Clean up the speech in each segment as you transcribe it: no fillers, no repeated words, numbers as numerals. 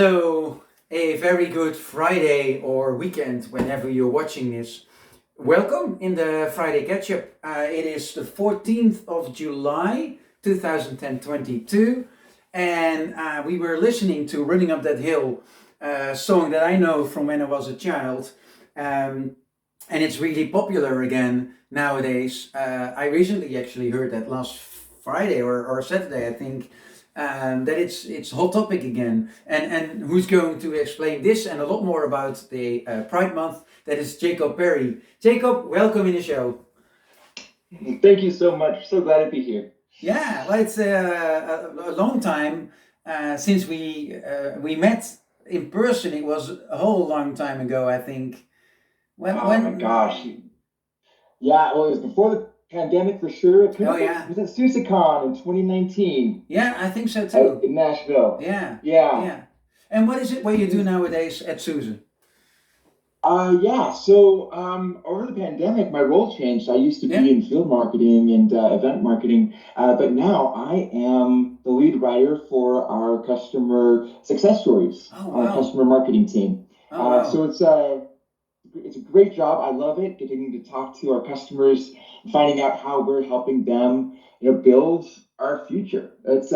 Hello, a very good Friday or weekend whenever you're watching this. Welcome in the Friday Ketchup. It is the 14th of July 2022, and we were listening to Running Up That Hill, a song that I know from when I was a child, and it's really popular again nowadays. I recently actually heard that last Friday or Saturday, I think, that it's hot topic again. And who's going to explain this and a lot more about the Pride Month? That is Jacob Perry. Jacob, welcome in the show. Thank you so much. So glad to be here. Yeah, well, it's a long time since we met in person. It was a whole long time ago, I think. Oh my gosh. When Yeah, well, it was before the pandemic for sure. It could oh have been, yeah, was it SUSECon in 2019 yeah, I think so too. in Nashville? Yeah, Yeah. yeah. And what is it what you It do was, nowadays at SUSE? yeah. So over the pandemic, my role changed. I used to be Yeah. in field marketing and event marketing, but now I am the lead writer for our customer success stories Oh on our wow. customer marketing team. Oh wow. It's a great job. I love it, getting to talk to our customers, finding out how we're helping them, build our future. Yeah. It's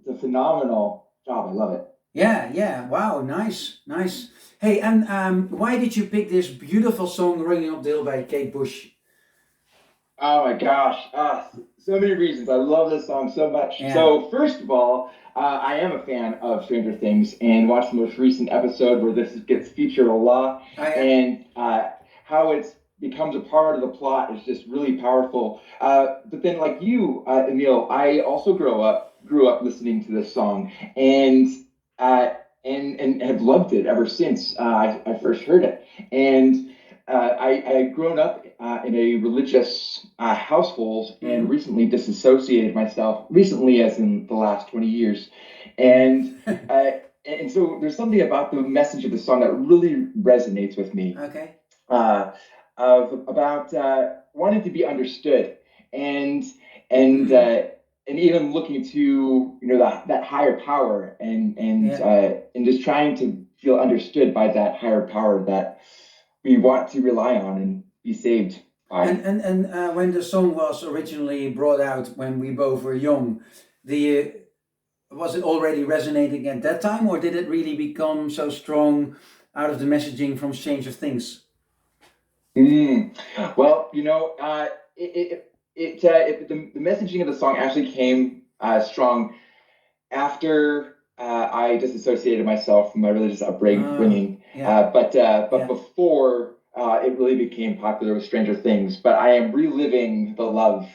a phenomenal job. I love it. Yeah, yeah. Wow, nice, nice. Hey, and why did you pick this beautiful song "Running Up the Hill" by Kate Bush? Oh my gosh, so many reasons. I love this song so much. Yeah. So first of all, I am a fan of Stranger Things and watched the most recent episode where this gets featured a lot, Oh yeah. and how it becomes a part of the plot is just really powerful. But then, like you, Emil, I also grew up listening to this song, and uh, and have loved it ever since I first heard it. And I had grown up in a religious household and Mm-hmm. recently disassociated myself, recently as in the last 20 years. And Mm-hmm. uh, and so there's something about the message of the song that really resonates with me, Okay. uh, about wanting to be understood, and and Mm-hmm. uh, and even looking to that higher power, Yeah. and just trying to feel understood by that higher power that we want to rely on and be saved by. And when the song was originally brought out when we both were young, the was it already resonating at that time, or did it really become so strong out of the messaging from Change of Things? Mm. Well, the messaging of the song actually came strong after I disassociated myself from my religious Ah, upbringing. yeah, But yeah. before it really became popular with Stranger Things. But I am reliving the love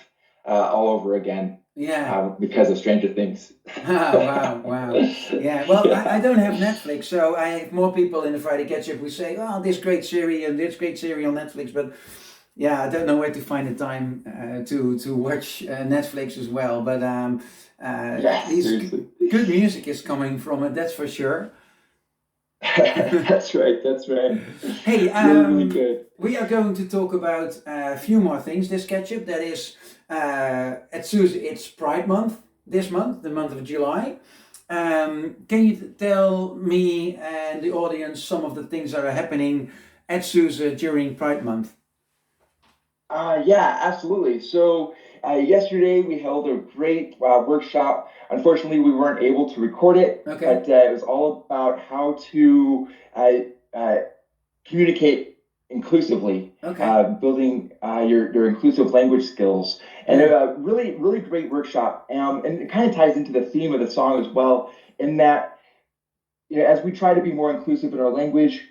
all over again Yeah. because of Stranger Things. Ah, wow, wow. Yeah, well, I Yeah. don't have Netflix, so I have more people in the Friday Ketchup who say, oh, this great series and this great series on Netflix, but yeah, I don't know where to find the time to watch Netflix as well. But at Yes, least seriously. good music is coming from it, that's for sure. That's right. That's right. Hey, Really, really good. we are going to talk about a few more things this ketchup. That is, at SUSE, it's Pride Month this month, the month of July. Can you tell me and the audience some of the things that are happening at SUSE during Pride Month? Yeah, absolutely. So yesterday we held a great workshop. Unfortunately, we weren't able to record it, Okay. but it was all about how to uh, communicate inclusively, Okay. building your inclusive language skills, and Yeah. a really really great workshop. And it kind of ties into the theme of the song as well, in that as we try to be more inclusive in our language,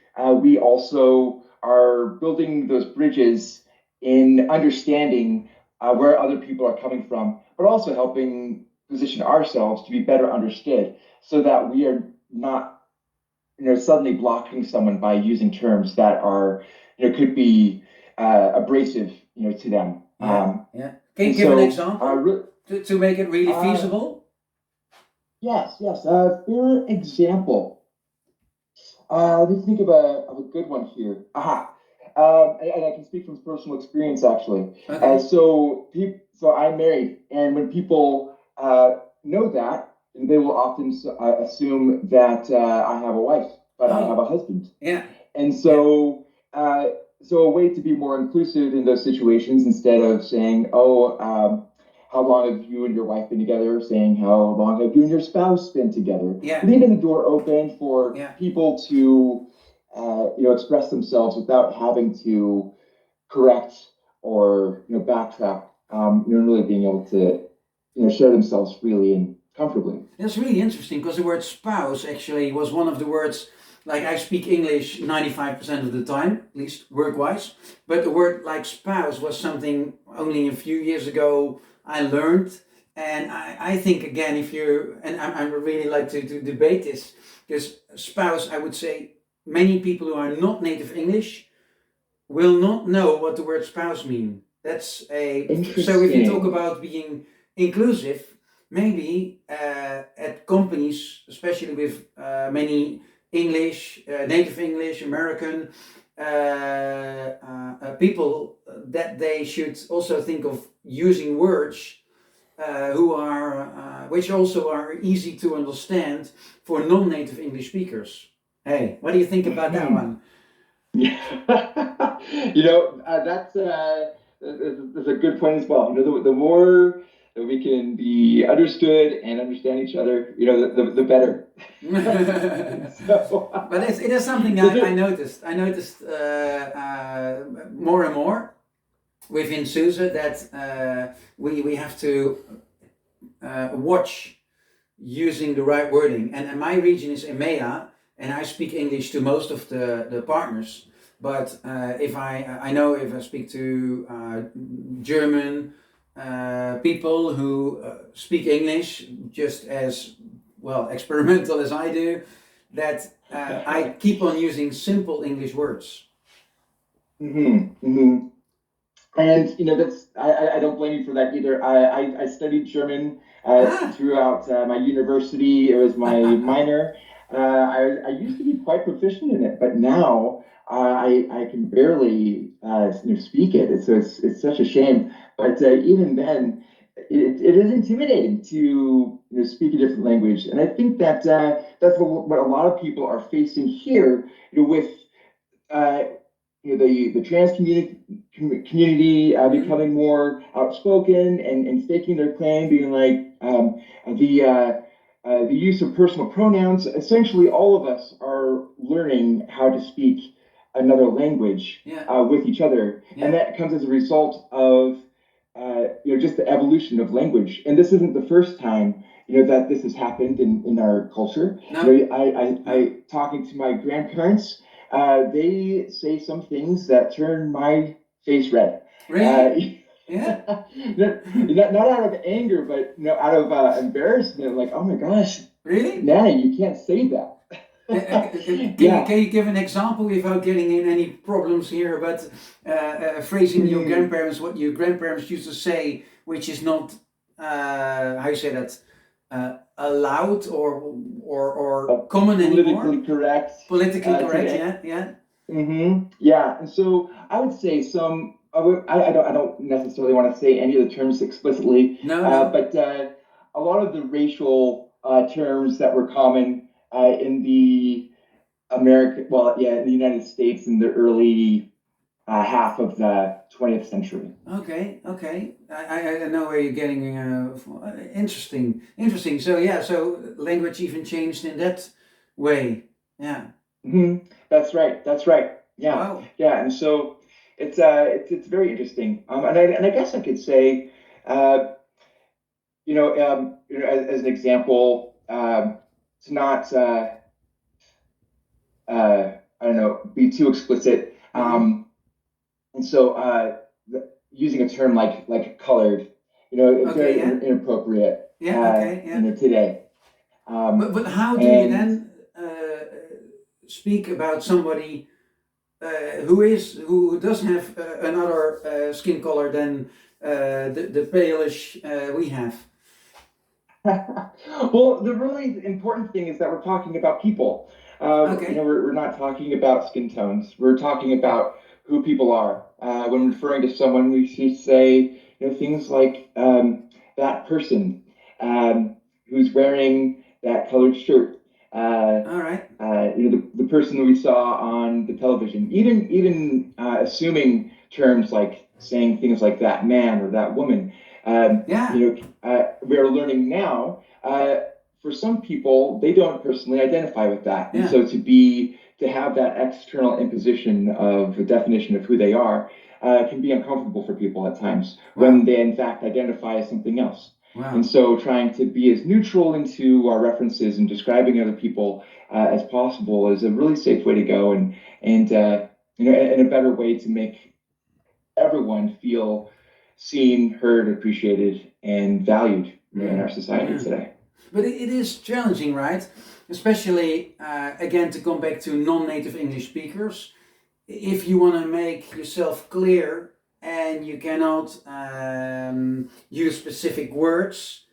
we also are building those bridges in understanding where other people are coming from, but also helping position ourselves to be better understood so that we are not, suddenly blocking someone by using terms that are, could be abrasive, to them. Yeah. Yeah. Can you And give an so, example to make it really uh, feasible? yes, yes. For example, let me think of a good one here. Aha. And I can speak from personal experience, actually. Okay. So I'm married, and when people know that, they will often assume that I have a wife, but I have Oh, a husband. yeah, And yeah, uh, so a way to be more inclusive in those situations, instead of saying, "Oh, how long have you and your wife been together?" saying, "How long have you and your spouse been together?" yeah, Leaving the door open for yeah. people to, express themselves without having to correct or backtrack. Really being able to share themselves freely and comfortably. That's really interesting because the word spouse actually was one of the words, like I speak English 95% of the time, at least work wise, but the word like spouse was something only a few years ago I learned. And I think, again, if you, and I really like to debate this, because spouse, I would say many people who are not native English will not know what the word spouse mean. That's a so if you talk Interesting. about being inclusive, maybe at companies, especially with many English, native English, American people, that they should also think of using words who are which also are easy to understand for non-native English speakers. Hey, what do you think about that Mhm. one? Yeah. That's a good point as well. The more that we can be understood and understand each other, the better. So, But it is something so I noticed. I noticed more and more within SUSE that we have to watch using the right wording. And my region is EMEA, and I speak English to most of the partners. But if I know if I speak to German people who speak English just as well experimental as I do, that I keep on using simple English words. hmm And that's I don't blame you for that either. I studied German Ah, throughout my university. It was my minor. I used to be quite proficient in it, but now I can barely speak it. It's such a shame. But even then, it is intimidating to speak a different language, and I think that that's what a lot of people are facing here, with uh, the trans community mm, becoming more outspoken and staking their claim, being like the use of personal pronouns. Essentially, all of us are learning how to speak another language yeah, with each other, and yeah. that comes as a result of just the evolution of language. And this isn't the first time that this has happened in our culture. No, I no, talking to my grandparents, they say some things that turn my face red. Uh, really? Yeah, not out of anger, but out of embarrassment. Like, oh my gosh, really? Nana, you can't say that. Can Yeah. you give an example without getting in any problems here? But phrasing your Mm, grandparents, what your grandparents used to say, which is not how you say that allowed or common anymore. Politically correct Politically correct. today. Yeah, yeah. Yeah, and so I would say some. I don't necessarily want to say any of the terms explicitly, No, no. but a lot of the racial terms that were common in the in the United States in the early half of the 20th century. Okay, okay. I know where you're getting. Interesting, interesting. So yeah, so language even changed in that way. Yeah. That's right. That's right. Yeah, Wow. yeah. And so it's very interesting. And I guess I could say, uh, as an example, to not I don't know, be too explicit. Mm-hmm. And so using a term like colored, Okay. very Yeah. inappropriate, Yeah. Okay. Yeah. today. But how do you And then speak about somebody who does have another skin color than the palish we have? well, the really important thing is that we're talking about people. Okay. We're not talking about skin tones. We're talking about who people are. When referring to someone, we should say, things like that person, um, who's wearing that colored shirt. All right. The person that we saw on the television, even assuming terms like saying things like that man or that woman. Yeah. We're learning now. For some people, they don't personally identify with that, and Yeah. so to have that external imposition of a definition of who they are can be uncomfortable for people at times Wow. when they in fact identify as something else. Wow. And so trying to be as neutral into our references and describing other people as possible is a really safe way to go, and a better way to make everyone feel seen, heard, appreciated, and valued in our society today. But it is challenging, right? Especially, again, to come back to non-native English speakers. If you want to make yourself clear and you cannot use specific words,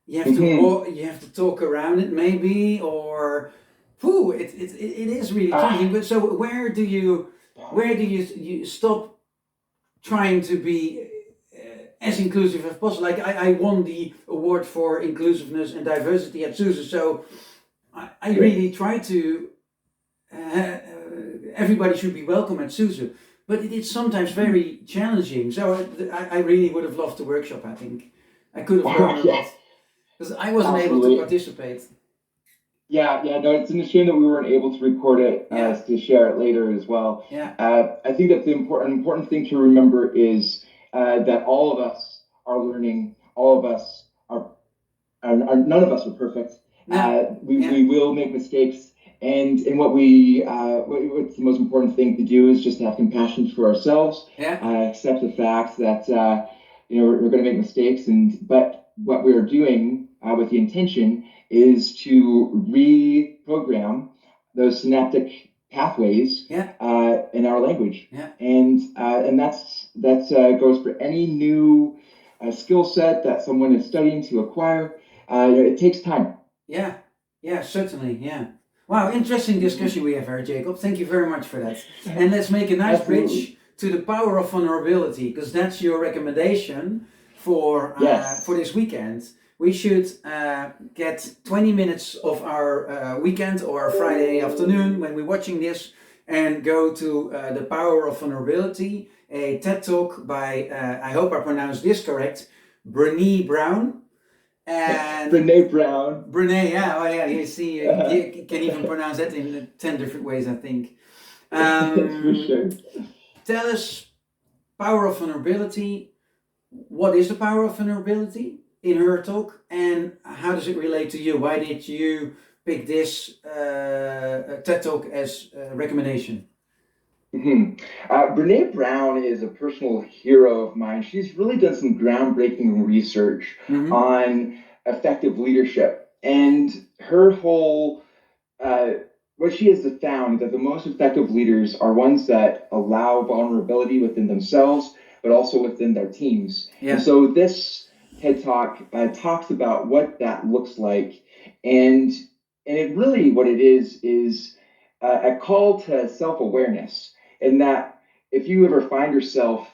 you have you have to talk around it maybe, or it is really challenging. But so where do you stop trying to be as inclusive as possible? Like I won the award for inclusiveness and diversity at SUSE, so I really try to. Everybody should be welcome at SUSE, but it is sometimes very challenging. So I really would have loved the workshop. I think I could have learned a lot because I wasn't able to participate. Yeah, no, it's a shame that we weren't able to record it to share it later as well. Yeah. I think that the important thing to remember is that all of us are learning. All of us are none of us are perfect. No. We will make mistakes, and what's the most important thing to do is just have compassion for ourselves. Accept the fact that we're going to make mistakes, but what we are doing with the intention is to reprogram those synaptic pathways in our language, and that's goes for any new skill set that someone is studying to acquire. It takes time. Yeah, certainly. Yeah. Wow, interesting discussion we have here, Jacob. Thank you very much for that. And let's make a nice bridge to the power of vulnerability, because that's your recommendation for this weekend. We should get 20 minutes of our weekend or our Friday afternoon when we're watching this and go to The Power of Vulnerability, a TED Talk by, I hope I pronounced this correct, Brené Brown. And Brené Brown. Brené, yeah, oh yeah, you see, you can even pronounce that in 10 different ways, I think. For sure. Tell us, power of vulnerability. What is the power of vulnerability in her talk, and how does it relate to you? Why did you pick this TED Talk as a recommendation? Brené Brown is a personal hero of mine. She's really done some groundbreaking research on effective leadership, and her whole what she has found that the most effective leaders are ones that allow vulnerability within themselves, but also within their teams. And so this TED Talk talks about what that looks like, and it really what it is a call to self-awareness. In that, if you ever find yourself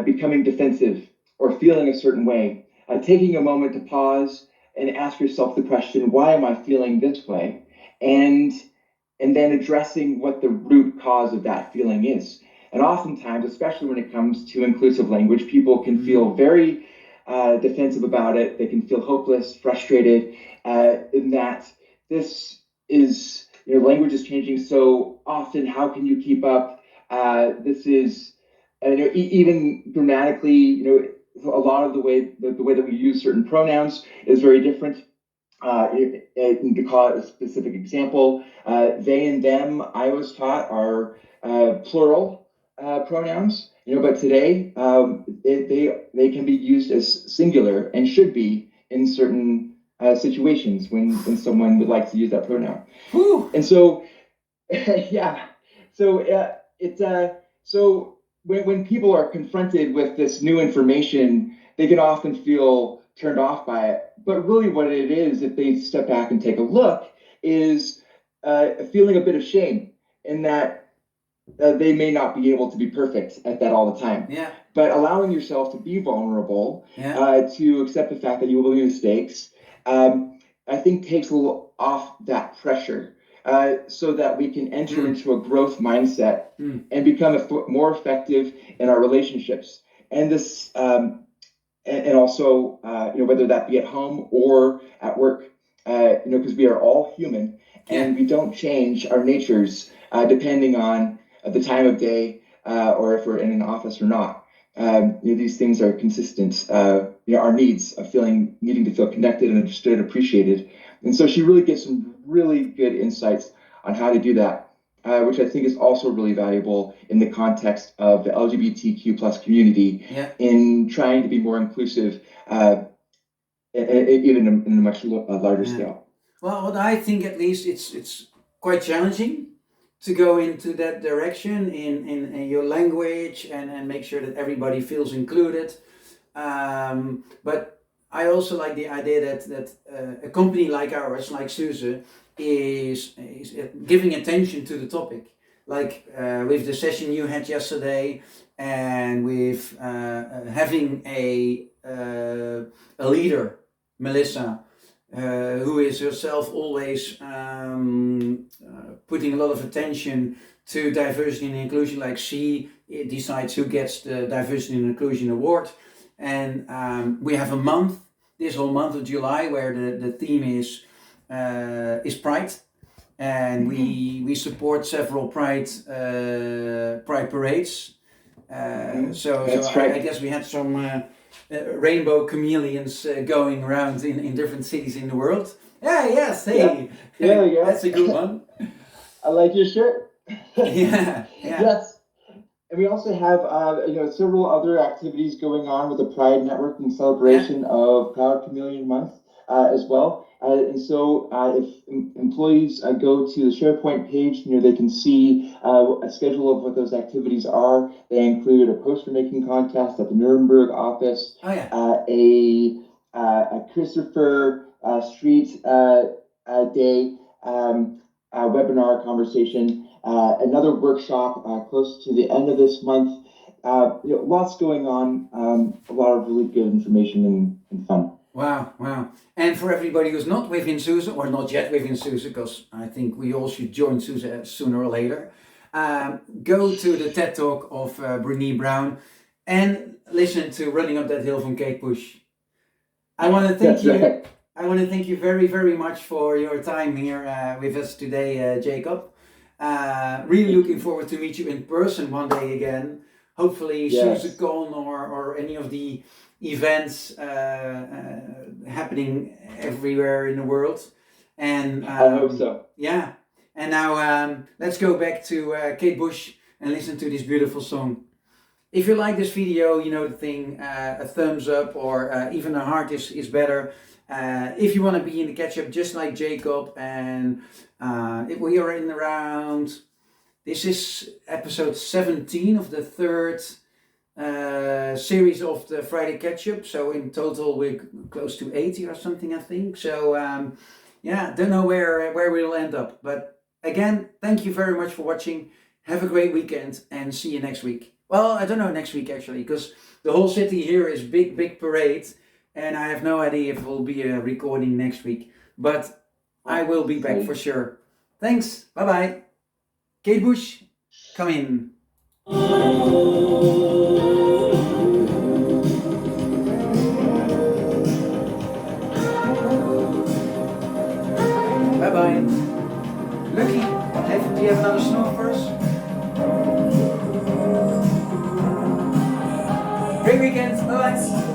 becoming defensive or feeling a certain way, taking a moment to pause and ask yourself the question, why am I feeling this way? And then addressing what the root cause of that feeling is. And oftentimes, especially when it comes to inclusive language, people can feel very defensive about it. They can feel hopeless, frustrated, in that this is, language is changing so often. How can you keep up? This is, even grammatically, a lot of the way that we use certain pronouns is very different. To call it a specific example, they and them, I was taught, are plural pronouns. But today they can be used as singular and should be in certain situations when someone would like to use that pronoun. And so, so when people are confronted with this new information, they can often feel turned off by it. But really what it is, if they step back and take a look, is feeling a bit of shame in that they may not be able to be perfect at that all the time. But allowing yourself to be vulnerable, to accept the fact that you will make mistakes, I think takes a little off that pressure so that we can enter into a growth mindset and become more effective in our relationships. And this, and also, whether that be at home or at work, because we are all human and we don't change our natures depending on the time of day or if we're in an office or not. These things are consistent. Our needs of needing to feel connected and understood, appreciated, and so she really gives some really good insights on how to do that, which I think is also really valuable in the context of the LGBTQ plus community in trying to be more inclusive, even in a much larger scale. Well, what I think at least it's quite challenging to go into that direction in your language and make sure that everybody feels included. But I also like the idea that a company like ours, like SUSE, is giving attention to the topic. Like with the session you had yesterday, and with having a leader, Melissa, who is herself always putting a lot of attention to diversity and inclusion. Like she decides who gets the diversity and inclusion award, and we have a month, this whole month of July, where the theme is Pride, and we support several Pride parades. So I guess we had some rainbow chameleons going around in different cities in the world. That's a good one. I like your shirt. yeah. Yes. And we also have several other activities going on with the Pride Network in celebration of Proud Chameleon Month as well. And so if employees go to the SharePoint page, they can see a schedule of what those activities are. They include a poster making contest at the Nuremberg office, a Christopher Street Day webinar conversation, another workshop close to the end of this month. Lots going on, a lot of really good information and fun. Wow. And for everybody who's not within SUSE, or not yet within SUSE, because I think we all should join SUSE sooner or later, go to the TED Talk of Brené Brown and listen to Running Up That Hill from Kate Bush. I want to thank you. I want to thank you very, very much for your time here with us today, Jacob. Really looking forward to meet you in person one day again. Hopefully SUSECon or any of the events happening everywhere in the world. And I hope so. Yeah. And now let's go back to Kate Bush and listen to this beautiful song. If you like this video, you know the thing, a thumbs up or even a heart is better. If you want to be in the catch-up just like Jacob, and we are in around, this is episode 17 of the third series of the Friday Ketchup. So in total we're close to 80 or something, I think. So don't know where we'll end up. But again, thank you very much for watching. Have a great weekend and see you next week. Well, I don't know next week actually, because the whole city here is big parade. And I have no idea if it will be a recording next week. But I will be back for sure. Thanks. Bye-bye. Kate Bush, come in. Bye-bye. Lucky, do you have another snore for us? Great weekend. Bye-bye.